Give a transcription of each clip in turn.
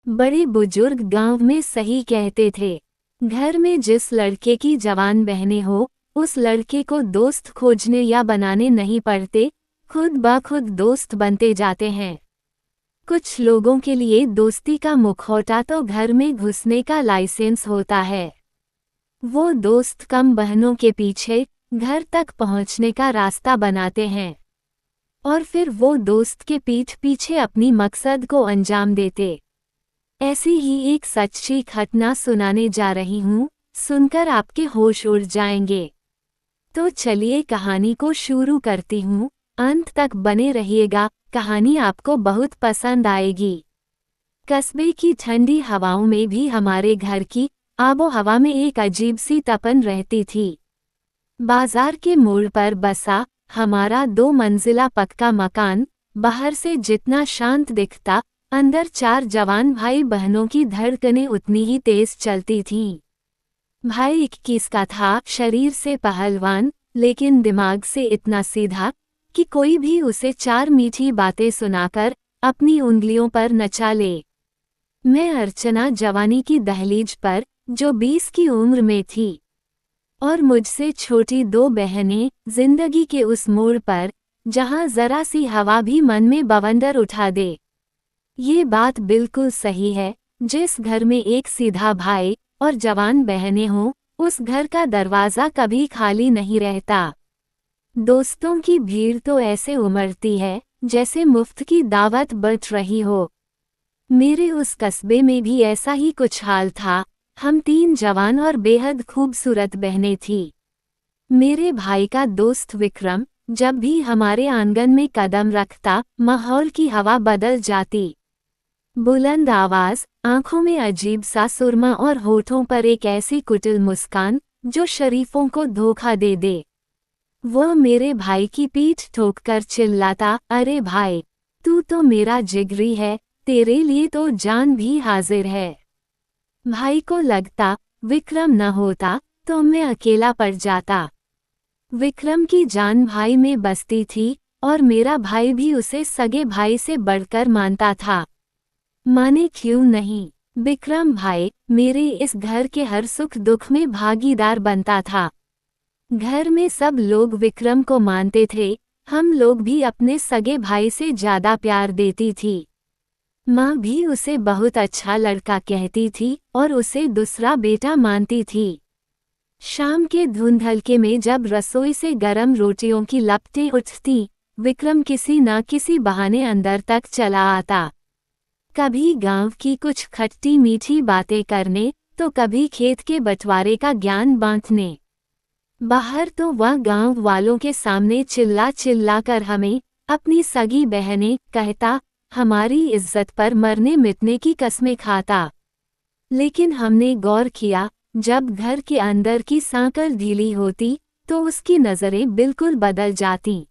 बड़े बुजुर्ग गांव में सही कहते थे। घर में जिस लड़के की जवान बहनें हो, उस लड़के को दोस्त खोजने या बनाने नहीं पड़ते, खुद ब खुद दोस्त बनते जाते हैं। कुछ लोगों के लिए दोस्ती का मुखौटा तो घर में घुसने का लाइसेंस होता है। वो दोस्त कम बहनों के पीछे घर तक पहुंचने का रास्ता बनाते हैं और फिर वो दोस्त के पीठ पीछे अपनी मकसद को अंजाम देते। ऐसी ही एक सच्ची घटना सुनाने जा रही हूँ, सुनकर आपके होश उड़ जाएंगे। तो चलिए कहानी को शुरू करती हूँ, अंत तक बने रहिएगा, कहानी आपको बहुत पसंद आएगी। कस्बे की ठंडी हवाओं में भी हमारे घर की आबो हवा में एक अजीब सी तपन रहती थी। बाजार के मोड़ पर बसा हमारा 2 मंजिला पक्का मकान बाहर से जितना शांत दिखता, अंदर 4 जवान भाई बहनों की धड़कनें उतनी ही तेज चलती थीं। भाई 21 का था, शरीर से पहलवान, लेकिन दिमाग से इतना सीधा कि कोई भी उसे 4 मीठी बातें सुनाकर अपनी उंगलियों पर नचा ले। मैं अर्चना, जवानी की दहलीज पर, जो 20 की उम्र में थी, और मुझसे छोटी 2 बहनें, जिंदगी के उस मोड़ पर जहां जरा सी हवा भी मन में बवंडर उठा दे। ये बात बिल्कुल सही है, जिस घर में एक सीधा भाई और जवान बहनें हों, उस घर का दरवाज़ा कभी खाली नहीं रहता। दोस्तों की भीड़ तो ऐसे उमड़ती है जैसे मुफ्त की दावत बट रही हो। मेरे उस कस्बे में भी ऐसा ही कुछ हाल था। हम 3 जवान और बेहद खूबसूरत बहनें थीं। मेरे भाई का दोस्त विक्रम जब भी हमारे आंगन में कदम रखता, माहौल की हवा बदल जाती। बुलंद आवाज, आंखों में अजीब सा सुरमा और होठों पर एक ऐसी कुटिल मुस्कान जो शरीफों को धोखा दे दे। वो मेरे भाई की पीठ ठोककर चिल्लाता, अरे भाई, तू तो मेरा जिगरी है, तेरे लिए तो जान भी हाजिर है। भाई को लगता विक्रम न होता तो मैं अकेला पड़ जाता। विक्रम की जान भाई में बसती थी और मेरा भाई भी उसे सगे भाई से बढ़कर मानता था। माने क्यों नहीं, विक्रम भाई मेरे इस घर के हर सुख दुख में भागीदार बनता था। घर में सब लोग विक्रम को मानते थे, हम लोग भी अपने सगे भाई से ज्यादा प्यार देती थी। माँ भी उसे बहुत अच्छा लड़का कहती थी और उसे दूसरा बेटा मानती थी। शाम के धुंधलके में जब रसोई से गरम रोटियों की लपटें उठती, विक्रम किसी न किसी बहाने अंदर तक चला आता। कभी गांव की कुछ खट्टी मीठी बातें करने, तो कभी खेत के बंटवारे का ज्ञान बांटने। बाहर तो वह गांव वालों के सामने चिल्ला चिल्ला कर हमें, अपनी सगी बहनें, कहता, हमारी इज्जत पर मरने मिटने की कस्में खाता। लेकिन हमने गौर किया, जब घर के अंदर की सांकल ढीली होती, तो उसकी नज़रें बिल्कुल बदल जाती।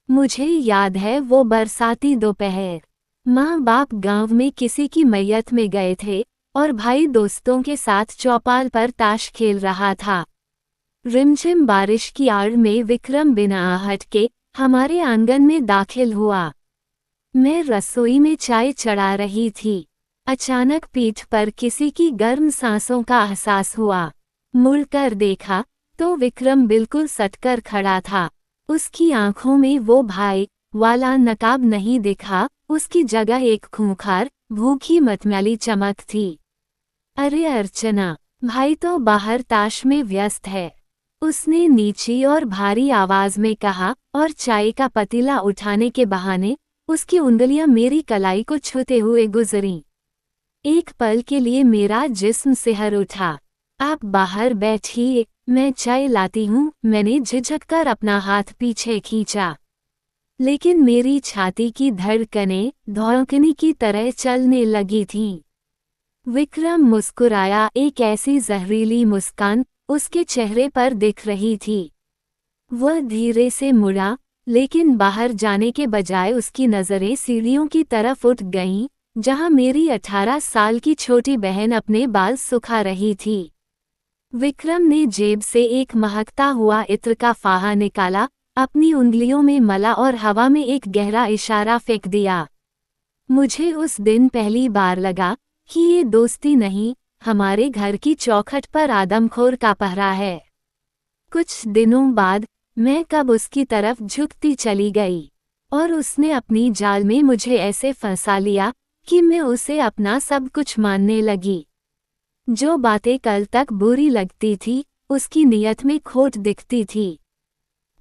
मुझे याद है वो बरसाती दोपहर, माँ बाप गांव में किसी की मैयत में गए थे और भाई दोस्तों के साथ चौपाल पर ताश खेल रहा था। रिमझिम बारिश की आड़ में विक्रम बिना आहट के हमारे आंगन में दाखिल हुआ। मैं रसोई में चाय चढ़ा रही थी। अचानक पीठ पर किसी की गर्म सांसों का एहसास हुआ। मुड़कर देखा तो विक्रम बिल्कुल सटकर खड़ा था। उसकी आंखों में वो भाई वाला नकाब नहीं दिखा, उसकी जगह एक खूंखार, भूखी मटमैली चमक थी। अरे अर्चना, भाई तो बाहर ताश में व्यस्त है, उसने नीची और भारी आवाज में कहा और चाय का पतीला उठाने के बहाने उसकी उंगलियां मेरी कलाई को छूते हुए गुजरीं। एक पल के लिए मेरा जिस्म सिहर उठा। आप बाहर बैठिए, मैं चाय लाती हूँ, मैंने झिझककर अपना हाथ पीछे खींचा। लेकिन मेरी छाती की धड़कनें धौंकनी की तरह चलने लगी थीं। विक्रम मुस्कुराया, एक ऐसी जहरीली मुस्कान उसके चेहरे पर दिख रही थी। वह धीरे से मुड़ा, लेकिन बाहर जाने के बजाय उसकी नज़रें सीढ़ियों की तरफ उठ गईं, जहां मेरी 18 साल की छोटी बहन अपने बाल सुखा रही थी। विक्रम ने जेब से एक महकता हुआ इत्र का फाहा निकाला, अपनी उंगलियों में मला और हवा में एक गहरा इशारा फेंक दिया। मुझे उस दिन पहली बार लगा कि ये दोस्ती नहीं, हमारे घर की चौखट पर आदमखोर का पहरा है। कुछ दिनों बाद मैं कब उसकी तरफ झुकती चली गई और उसने अपनी जाल में मुझे ऐसे फंसा लिया कि मैं उसे अपना सब कुछ मानने लगी। जो बातें कल तक बुरी लगती थी, उसकी नीयत में खोट दिखती थी।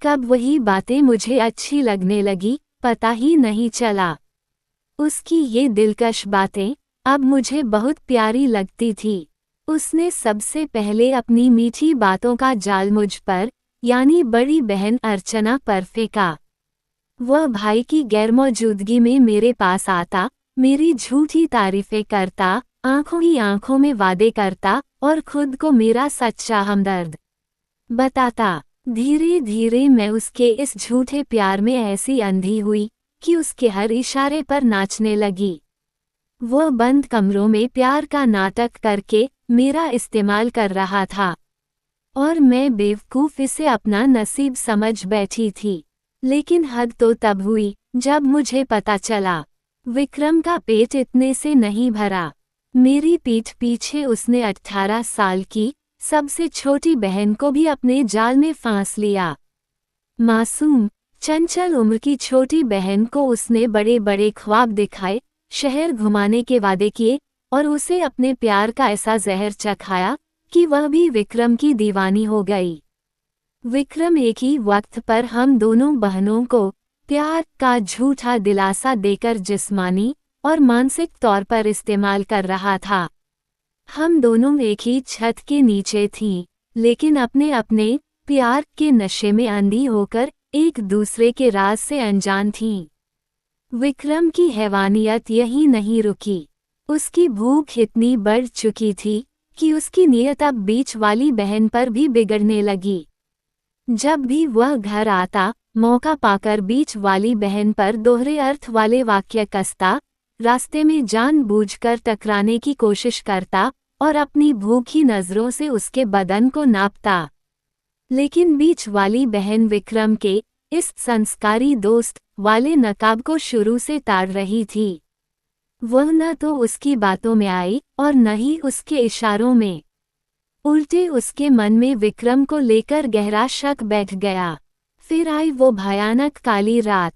कब वही बातें मुझे अच्छी लगने लगी, पता ही नहीं चला। उसकी ये दिलकश बातें अब मुझे बहुत प्यारी लगती थी। उसने सबसे पहले अपनी मीठी बातों का जाल मुझ पर, यानी बड़ी बहन अर्चना पर फेंका। वह भाई की गैरमौजूदगी में मेरे पास आता, मेरी झूठी तारीफें करता, आंखों ही आंखों में वादे करता और खुद को मेरा सच्चा हमदर्द बताता। धीरे धीरे मैं उसके इस झूठे प्यार में ऐसी अंधी हुई कि उसके हर इशारे पर नाचने लगी। वह बंद कमरों में प्यार का नाटक करके मेरा इस्तेमाल कर रहा था और मैं बेवकूफ़ इसे अपना नसीब समझ बैठी थी। लेकिन हद तो तब हुई जब मुझे पता चला विक्रम का पेट इतने से नहीं भरा। मेरी पीठ पीछे उसने 18 साल की सबसे छोटी बहन को भी अपने जाल में फांस लिया। मासूम चंचल उम्र की छोटी बहन को उसने बड़े बड़े ख्वाब दिखाए, शहर घुमाने के वादे किए और उसे अपने प्यार का ऐसा जहर चखाया कि वह भी विक्रम की दीवानी हो गई। विक्रम एक ही वक्त पर हम दोनों बहनों को प्यार का झूठा दिलासा देकर जिस्मानी और मानसिक तौर पर इस्तेमाल कर रहा था। हम दोनों एक ही छत के नीचे थीं, लेकिन अपने अपने प्यार के नशे में अंधी होकर एक दूसरे के राज से अनजान थीं। विक्रम की हैवानियत यही नहीं रुकी। उसकी भूख इतनी बढ़ चुकी थी कि उसकी नीयत अब बीच वाली बहन पर भी बिगड़ने लगी। जब भी वह घर आता, मौका पाकर बीच वाली बहन पर दोहरे अर्थ वाले वाक्य कसता, रास्ते में जानबूझकर टकराने की कोशिश करता और अपनी भूखी नज़रों से उसके बदन को नापता। लेकिन बीच वाली बहन विक्रम के इस संस्कारी दोस्त वाले नकाब को शुरू से ताड़ रही थी। वह न तो उसकी बातों में आई और न ही उसके इशारों में। उल्टे उसके मन में विक्रम को लेकर गहरा शक बैठ गया। फिर आई वो भयानक काली रात,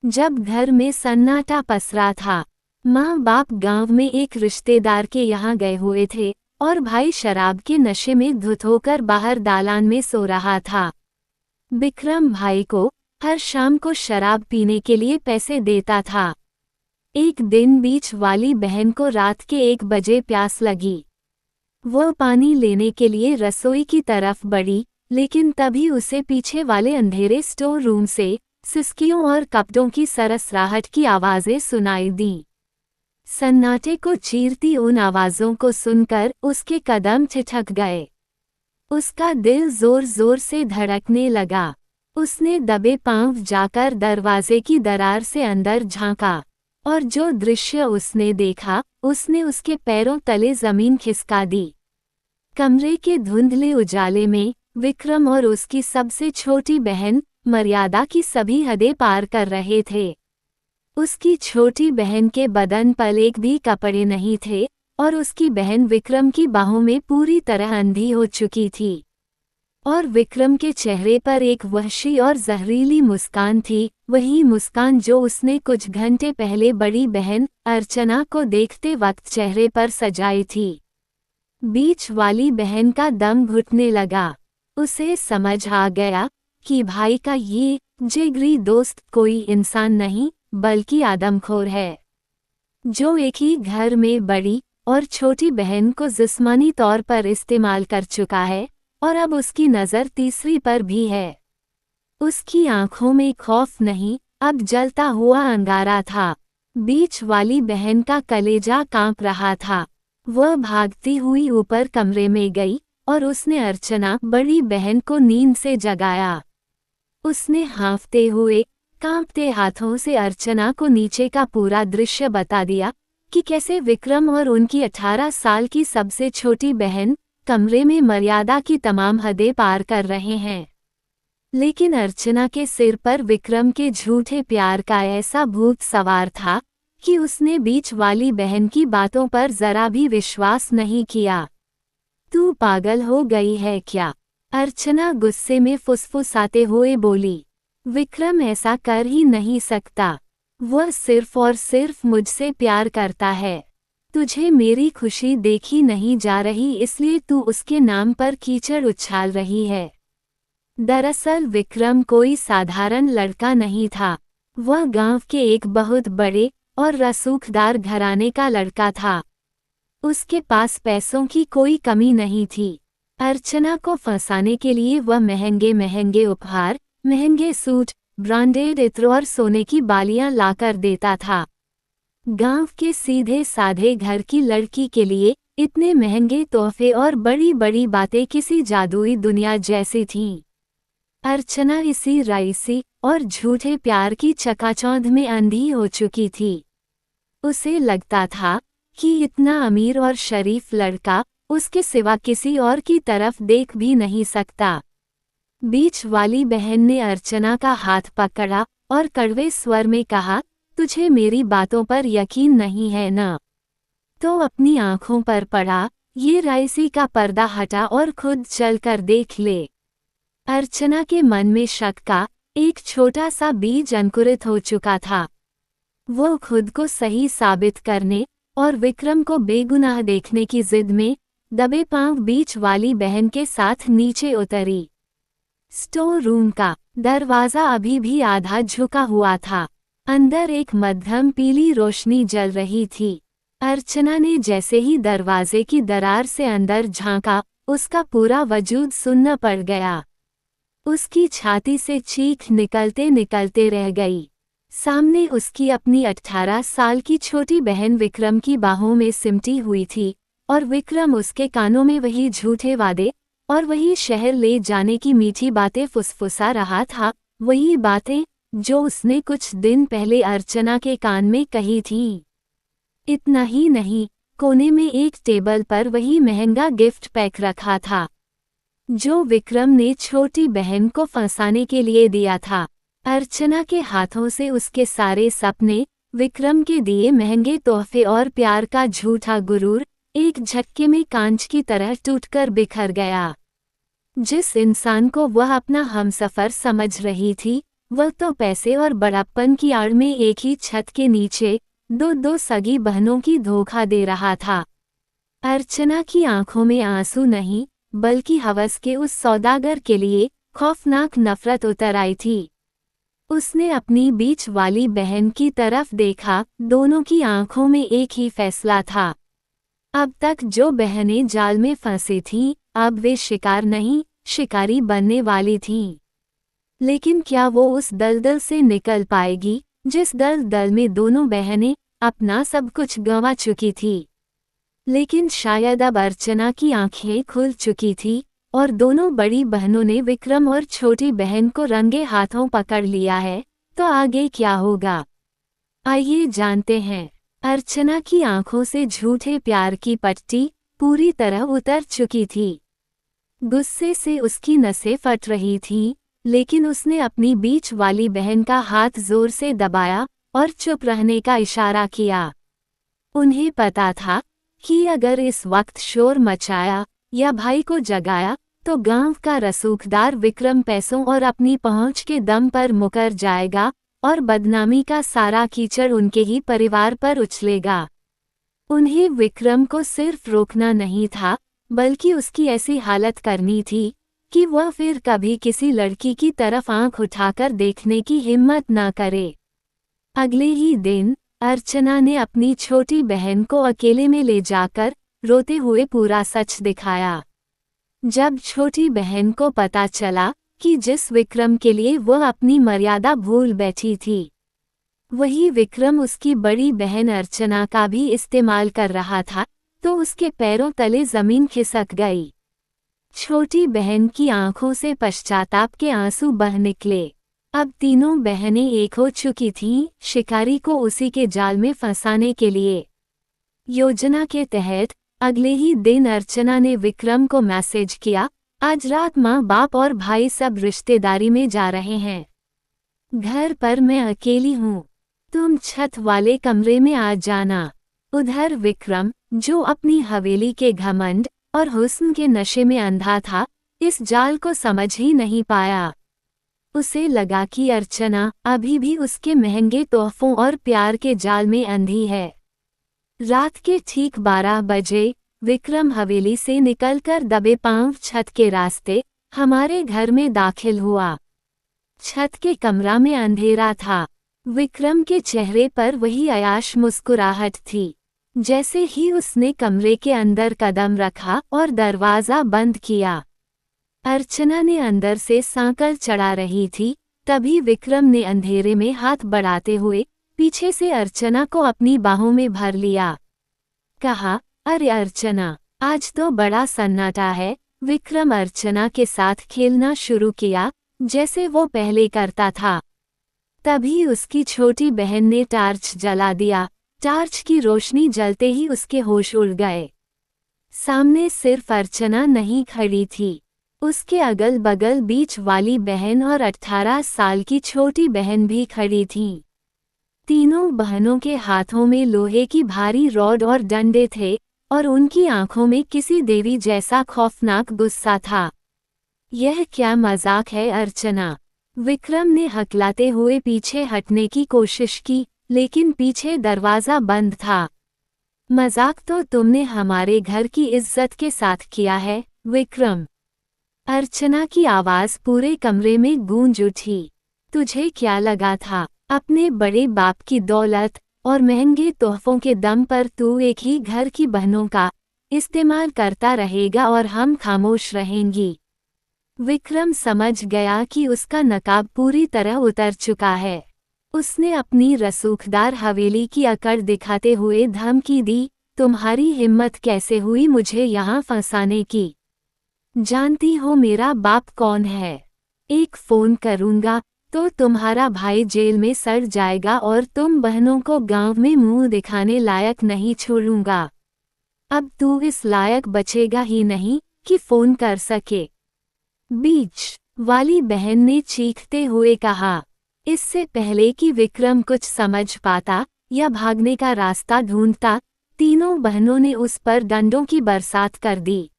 जब घर में सन्नाटा पसरा था। माँ बाप गांव में एक रिश्तेदार के यहाँ गए हुए थे और भाई शराब के नशे में धुत होकर बाहर दालान में सो रहा था। विक्रम भाई को हर शाम को शराब पीने के लिए पैसे देता था। एक दिन बीच वाली बहन को रात के 1 बजे प्यास लगी। वह पानी लेने के लिए रसोई की तरफ बढ़ी, लेकिन तभी उसे पीछे वाले अंधेरे स्टोर रूम से सिसकियों और कपड़ों की सरसराहट की आवाज़ें सुनाई दी। सन्नाटे को चीरती उन आवाज़ों को सुनकर उसके कदम ठिठक गए। उसका दिल जोर जोर से धड़कने लगा। उसने दबे पांव जाकर दरवाजे की दरार से अंदर झांका और जो दृश्य उसने देखा, उसने उसके पैरों तले जमीन खिसका दी। कमरे के धुंधले उजाले में विक्रम और उसकी सबसे छोटी बहन मर्यादा की सभी हदें पार कर रहे थे। उसकी छोटी बहन के बदन पर एक भी कपड़े नहीं थे और उसकी बहन विक्रम की बाहों में पूरी तरह अंधी हो चुकी थी। और विक्रम के चेहरे पर एक वहशी और जहरीली मुस्कान थी, वही मुस्कान जो उसने कुछ घंटे पहले बड़ी बहन अर्चना को देखते वक्त चेहरे पर सजाई थी। बीच वाली बहन का दम घुटने लगा। उसे समझ आ गया कि भाई का ये जिगरी दोस्त कोई इंसान नहीं बल्कि आदमखोर है, जो एक ही घर में बड़ी और छोटी बहन को जिस्मानी तौर पर इस्तेमाल कर चुका है और अब उसकी नज़र तीसरी पर भी है। उसकी आंखों में खौफ नहीं, अब जलता हुआ अंगारा था। बीच वाली बहन का कलेजा कांप रहा था। वह भागती हुई ऊपर कमरे में गई और उसने अर्चना बड़ी बहन को नींद से जगाया। उसने हाँफते हुए कांपते हाथों से अर्चना को नीचे का पूरा दृश्य बता दिया कि कैसे विक्रम और उनकी 18 साल की सबसे छोटी बहन कमरे में मर्यादा की तमाम हदें पार कर रहे हैं। लेकिन अर्चना के सिर पर विक्रम के झूठे प्यार का ऐसा भूत सवार था कि उसने बीच वाली बहन की बातों पर जरा भी विश्वास नहीं किया। तू पागल हो गई है क्या? अर्चना गुस्से में फुसफुसाते हुए बोली। विक्रम ऐसा कर ही नहीं सकता। वह सिर्फ और सिर्फ मुझसे प्यार करता है। तुझे मेरी खुशी देखी नहीं जा रही, इसलिए तू उसके नाम पर कीचड़ उछाल रही है। दरअसल विक्रम कोई साधारण लड़का नहीं था। वह गांव के एक बहुत बड़े और रसूखदार घराने का लड़का था। उसके पास पैसों की कोई कमी नहीं थी। अर्चना को फंसाने के लिए वह महंगे महंगे उपहार, महंगे सूट, ब्रांडेड इत्र और सोने की बालियां लाकर देता था। गांव के सीधे साधे घर की लड़की के लिए इतने महंगे तोहफे और बड़ी बड़ी बातें किसी जादुई दुनिया जैसी थीं। अर्चना इसी राइसी और झूठे प्यार की चकाचौंध में अंधी हो चुकी थी। उसे लगता था कि इतना अमीर और शरीफ लड़का उसके सिवा किसी और की तरफ देख भी नहीं सकता। बीच वाली बहन ने अर्चना का हाथ पकड़ा और कड़वे स्वर में कहा, तुझे मेरी बातों पर यकीन नहीं है न? तो अपनी आंखों पर पड़ा ये राइसी का पर्दा हटा और खुद चलकर देख ले। अर्चना के मन में शक का एक छोटा सा बीज अंकुरित हो चुका था। वो खुद को सही साबित करने और विक्रम को बेगुनाह देखने की जिद में दबे पांव बीच वाली बहन के साथ नीचे उतरी। स्टोर रूम का दरवाजा अभी भी आधा झुका हुआ था। अंदर एक मध्यम पीली रोशनी जल रही थी। अर्चना ने जैसे ही दरवाजे की दरार से अंदर झांका, उसका पूरा वजूद सुन्न पड़ गया। उसकी छाती से चीख निकलते निकलते रह गई। सामने उसकी अपनी 18 साल की छोटी बहन विक्रम की बाहों में सिमटी हुई थी और विक्रम उसके कानों में वही झूठे वादे और वही शहर ले जाने की मीठी बातें फुसफुसा रहा था, वही बातें जो उसने कुछ दिन पहले अर्चना के कान में कही थीं। इतना ही नहीं, कोने में एक टेबल पर वही महंगा गिफ्ट पैक रखा था जो विक्रम ने छोटी बहन को फंसाने के लिए दिया था। अर्चना के हाथों से उसके सारे सपने, विक्रम के दिए महंगे तोहफे और प्यार का झूठा गुरूर एक झटके में कांच की तरह टूटकर बिखर गया। जिस इंसान को वह अपना हमसफर समझ रही थी, वह तो पैसे और बड़प्पन की आड़ में एक ही छत के नीचे दो सगी बहनों की धोखा दे रहा था। अर्चना की आंखों में आंसू नहीं, बल्कि हवस के उस सौदागर के लिए खौफनाक नफरत उतर आई थी। उसने अपनी बीच वाली बहन की तरफ देखा, दोनों की आंखों में एक ही फैसला था। अब तक जो बहनें जाल में फंसी थीं, अब वे शिकार नहीं, शिकारी बनने वाली थीं। लेकिन क्या वो उस दलदल से निकल पाएगी, जिस दलदल में दोनों बहनें अपना सब कुछ गंवा चुकी थी? लेकिन शायद अब अर्चना की आंखें खुल चुकी थी और दोनों बड़ी बहनों ने विक्रम और छोटी बहन को रंगे हाथों पकड़ लिया है, तो आगे क्या होगा? आइए जानते हैं। अर्चना की आंखों से झूठे प्यार की पट्टी पूरी तरह उतर चुकी थी। गुस्से से उसकी नसें फट रही थीं, लेकिन उसने अपनी बीच वाली बहन का हाथ जोर से दबाया और चुप रहने का इशारा किया। उन्हें पता था कि अगर इस वक्त शोर मचाया या भाई को जगाया तो गांव का रसूखदार विक्रम पैसों और अपनी पहुंच के दम पर मुकर जाएगा और बदनामी का सारा कीचड़ उनके ही परिवार पर उछलेगा। उन्हें विक्रम को सिर्फ रोकना नहीं था, बल्कि उसकी ऐसी हालत करनी थी कि वह फिर कभी किसी लड़की की तरफ आंख उठाकर देखने की हिम्मत न करे। अगले ही दिन अर्चना ने अपनी छोटी बहन को अकेले में ले जाकर रोते हुए पूरा सच दिखाया। जब छोटी बहन को पता चला कि जिस विक्रम के लिए वह अपनी मर्यादा भूल बैठी थी, वही विक्रम उसकी बड़ी बहन अर्चना का भी इस्तेमाल कर रहा था, तो उसके पैरों तले जमीन खिसक गई। छोटी बहन की आंखों से पश्चाताप के आंसू बह निकले। अब तीनों बहनें एक हो चुकी थीं, शिकारी को उसी के जाल में फंसाने के लिए। योजना के तहत अगले ही दिन अर्चना ने विक्रम को मैसेज किया, आज रात माँ बाप और भाई सब रिश्तेदारी में जा रहे हैं। घर पर मैं अकेली हूँ। तुम छत वाले कमरे में आ जाना। उधर विक्रम, जो अपनी हवेली के घमंड और हुस्न के नशे में अंधा था, इस जाल को समझ ही नहीं पाया। उसे लगा कि अर्चना अभी भी उसके महंगे तोहफों और प्यार के जाल में अंधी है। रात के ठीक 12 बजे विक्रम हवेली से निकलकर दबे पांव छत के रास्ते हमारे घर में दाखिल हुआ। छत के कमरा में अंधेरा था। विक्रम के चेहरे पर वही अयाश मुस्कुराहट थी। जैसे ही उसने कमरे के अंदर कदम रखा और दरवाज़ा बंद किया, अर्चना ने अंदर से सांकल चढ़ा रही थी। तभी विक्रम ने अंधेरे में हाथ बढ़ाते हुए पीछे से अर्चना को अपनी बाहों में भर लिया। कहा, अरे अर्चना, आज तो बड़ा सन्नाटा है। विक्रम अर्चना के साथ खेलना शुरू किया जैसे वो पहले करता था। तभी उसकी छोटी बहन ने टार्च जला दिया। टार्च की रोशनी जलते ही उसके होश उड़ गए। सामने सिर्फ अर्चना नहीं खड़ी थी, उसके अगल बगल बीच वाली बहन और 18 साल की छोटी बहन भी खड़ी थीं। तीनों बहनों के हाथों में लोहे की भारी रॉड और डंडे थे और उनकी आंखों में किसी देवी जैसा खौफनाक गुस्सा था। यह क्या मजाक है अर्चना? विक्रम ने हकलाते हुए पीछे हटने की कोशिश की, लेकिन पीछे दरवाज़ा बंद था। मजाक तो तुमने हमारे घर की इज्जत के साथ किया है विक्रम। अर्चना की आवाज़ पूरे कमरे में गूंज उठी। तुझे क्या लगा था अपने बड़े बाप की दौलत और महंगे तोहफों के दम पर तू एक ही घर की बहनों का इस्तेमाल करता रहेगा और हम खामोश रहेंगी? विक्रम समझ गया कि उसका नकाब पूरी तरह उतर चुका है। उसने अपनी रसूखदार हवेली की अकड़ दिखाते हुए धमकी दी, तुम्हारी हिम्मत कैसे हुई मुझे यहाँ फंसाने की? जानती हो मेरा बाप कौन है? एक फ़ोन करूँगा तो तुम्हारा भाई जेल में सड़ जाएगा और तुम बहनों को गांव में मुंह दिखाने लायक नहीं छोड़ूंगा। अब तू इस लायक बचेगा ही नहीं कि फ़ोन कर सके। बीच वाली बहन ने चीखते हुए कहा। इससे पहले कि विक्रम कुछ समझ पाता या भागने का रास्ता ढूंढता, तीनों बहनों ने उस पर डंडों की बरसात कर दी।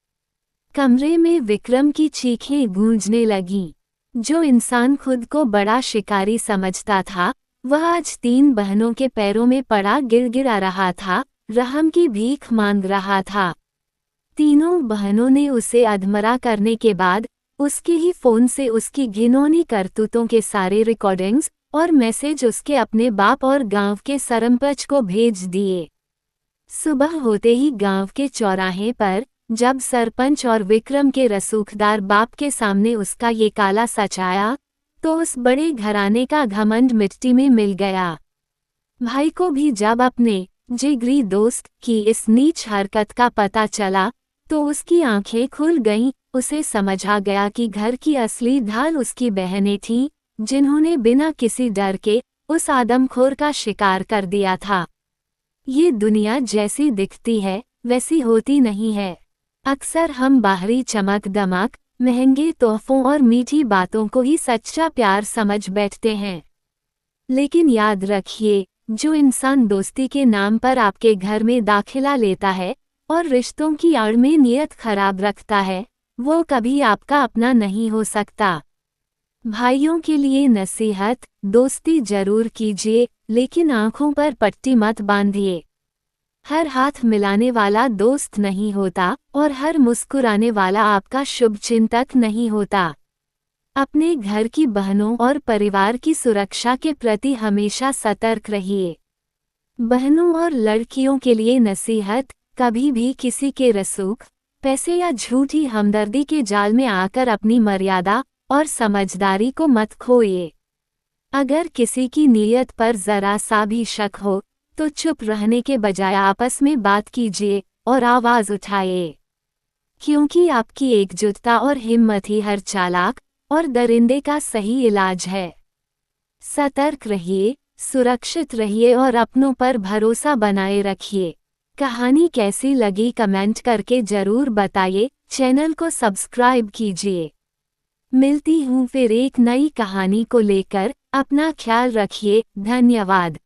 कमरे में विक्रम की चीखें गूंजने लगीं। जो इंसान खुद को बड़ा शिकारी समझता था, वह आज तीन बहनों के पैरों में पड़ा गिड़गिड़ा रहा था, रहम की भीख मांग रहा था। तीनों बहनों ने उसे अधमरा करने के बाद उसके ही फ़ोन से उसकी घिनौनी करतूतों के सारे रिकॉर्डिंग्स और मैसेज उसके अपने बाप और गांव के सरपंच को भेज दिए। सुबह होते ही गांव के चौराहे पर जब सरपंच और विक्रम के रसूखदार बाप के सामने उसका ये काला सच आया, तो उस बड़े घराने का घमंड मिट्टी में मिल गया। भाई को भी जब अपने जिगरी दोस्त की इस नीच हरकत का पता चला, तो उसकी आंखें खुल गईं। उसे समझ आ गया कि घर की असली ढाल उसकी बहनें थीं, जिन्होंने बिना किसी डर के उस आदमखोर का शिकार कर दिया था। ये दुनिया जैसी दिखती है वैसी होती नहीं है। अक्सर हम बाहरी चमक दमक, महंगे तोहफों और मीठी बातों को ही सच्चा प्यार समझ बैठते हैं। लेकिन याद रखिए, जो इंसान दोस्ती के नाम पर आपके घर में दाखिला लेता है और रिश्तों की आड़ में नीयत खराब रखता है, वो कभी आपका अपना नहीं हो सकता। भाइयों के लिए नसीहत, दोस्ती जरूर कीजिए, लेकिन आंखों पर पट्टी मत बांधिए। हर हाथ मिलाने वाला दोस्त नहीं होता और हर मुस्कुराने वाला आपका शुभचिंतक नहीं होता। अपने घर की बहनों और परिवार की सुरक्षा के प्रति हमेशा सतर्क रहिए। बहनों और लड़कियों के लिए नसीहत, कभी भी किसी के रसूख, पैसे या झूठी हमदर्दी के जाल में आकर अपनी मर्यादा और समझदारी को मत खोइए। अगर किसी की नीयत पर जरा सा भी शक हो, तो चुप रहने के बजाय आपस में बात कीजिए और आवाज उठाइए, क्योंकि आपकी एकजुटता और हिम्मत ही हर चालाक और दरिंदे का सही इलाज है। सतर्क रहिए, सुरक्षित रहिए और अपनों पर भरोसा बनाए रखिए। कहानी कैसी लगी कमेंट करके जरूर बताइए। चैनल को सब्सक्राइब कीजिए। मिलती हूँ फिर एक नई कहानी को लेकर। अपना ख्याल रखिए। धन्यवाद।